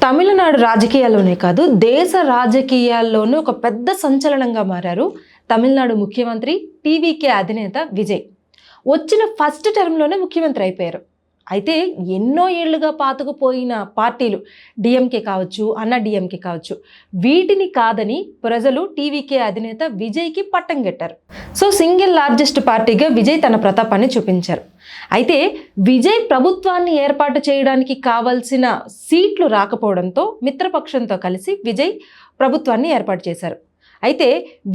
తమిళనాడు రాజకీయాల్లోనే కాదు, దేశ రాజకీయాల్లోనూ ఒక పెద్ద సంచలనంగా మారారు తమిళనాడు ముఖ్యమంత్రి టీవీకే అధినేత విజయ్. వచ్చిన ఫస్ట్ టర్మ్లోనే ముఖ్యమంత్రి అయిపోయారు. అయితే ఎన్నో ఏళ్లుగా పాతుకుపోయిన పార్టీలు డిఎంకే కావచ్చు, అన్నా డిఎంకే కావచ్చు, వీటిని కాదని ప్రజలు టీవీకే అధినేత విజయ్కి పట్టం కట్టారు. సో సింగిల్ లార్జెస్ట్ పార్టీగా విజయ్ తన ప్రతాపాన్ని చూపించారు. అయితే విజయ్ ప్రభుత్వాన్ని ఏర్పాటు చేయడానికి కావలసిన సీట్లు రాకపోవడంతో మిత్రపక్షంతో కలిసి విజయ్ ప్రభుత్వాన్ని ఏర్పాటు చేశారు. అయితే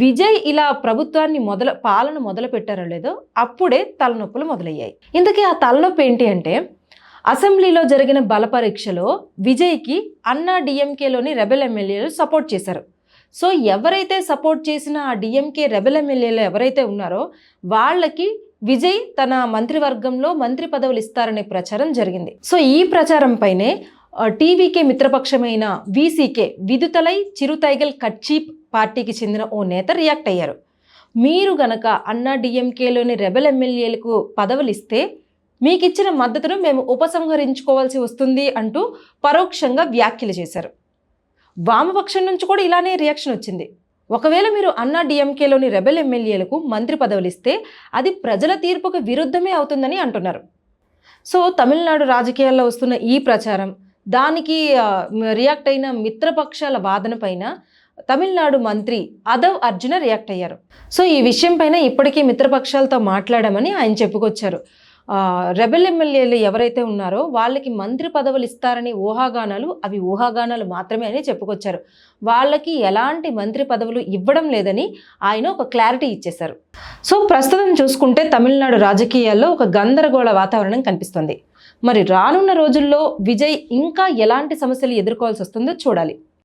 విజయ్ ఇలా ప్రభుత్వాన్ని పాలన మొదలు పెట్టారో లేదో అప్పుడే తలనొప్పులు మొదలయ్యాయి. ఇందుకే ఆ తలనొప్పి ఏంటి అంటే, అసెంబ్లీలో జరిగిన బల పరీక్షలో విజయ్కి అన్నా డిఎంకేలోని రెబెల్ ఎమ్మెల్యేలు సపోర్ట్ చేశారు. సో ఎవరైతే సపోర్ట్ చేసిన ఆ డిఎంకే రెబెల్ ఎమ్మెల్యేలు ఎవరైతే ఉన్నారో వాళ్ళకి విజయ్ తన మంత్రివర్గంలో మంత్రి పదవులు ఇస్తారనే ప్రచారం జరిగింది. సో ఈ ప్రచారం పైనే టీవీకే మిత్రపక్షమైన వీసీకే విదుతలై చిరుతైగల్ కట్చి పార్టీకి చెందిన ఓ నేత రియాక్ట్ అయ్యారు. మీరు గనక అన్నా డిఎంకేలోని రెబెల్ ఎమ్మెల్యేలకు పదవులు ఇస్తే మీకు ఇచ్చిన మద్దతును మేము ఉపసంహరించుకోవాల్సి వస్తుంది అంటూ పరోక్షంగా వ్యాఖ్యలు చేశారు. వామపక్షం నుంచి కూడా ఇలానే రియాక్షన్ వచ్చింది. ఒకవేళ మీరు అన్నా డిఎంకేలోని రెబెల్ ఎమ్మెల్యేలకు మంత్రి పదవులు ఇస్తే అది ప్రజల తీర్పుకు విరుద్ధమే అవుతుందని అంటున్నారు. సో తమిళనాడు రాజకీయాల్లో వస్తున్న ఈ ప్రచారం, దానికి రియాక్ట్ అయిన మిత్రపక్షాల వాదన పైన తమిళనాడు మంత్రి అదవ్ అర్జున రియాక్ట్ అయ్యారు. సో ఈ విషయం పైన ఇప్పటికీ మిత్రపక్షాలతో మాట్లాడామని ఆయన చెప్పుకొచ్చారు. రెబెల్ ఎమ్మెల్యేలు ఎవరైతే ఉన్నారో వాళ్ళకి మంత్రి పదవులు ఇస్తారని ఊహాగానాలు, అవి ఊహాగానాలు మాత్రమే అని చెప్పుకొచ్చారు. వాళ్ళకి ఎలాంటి మంత్రి పదవులు ఇవ్వడం లేదని ఆయన ఒక క్లారిటీ ఇచ్చేశారు. సో ప్రస్తుతం చూసుకుంటే తమిళనాడు రాజకీయాల్లో ఒక గందరగోళ వాతావరణం కనిపిస్తుంది. మరి రానున్న రోజుల్లో విజయ్ ఇంకా ఎలాంటి సమస్యలు ఎదుర్కోవాల్సి వస్తుందో చూడాలి.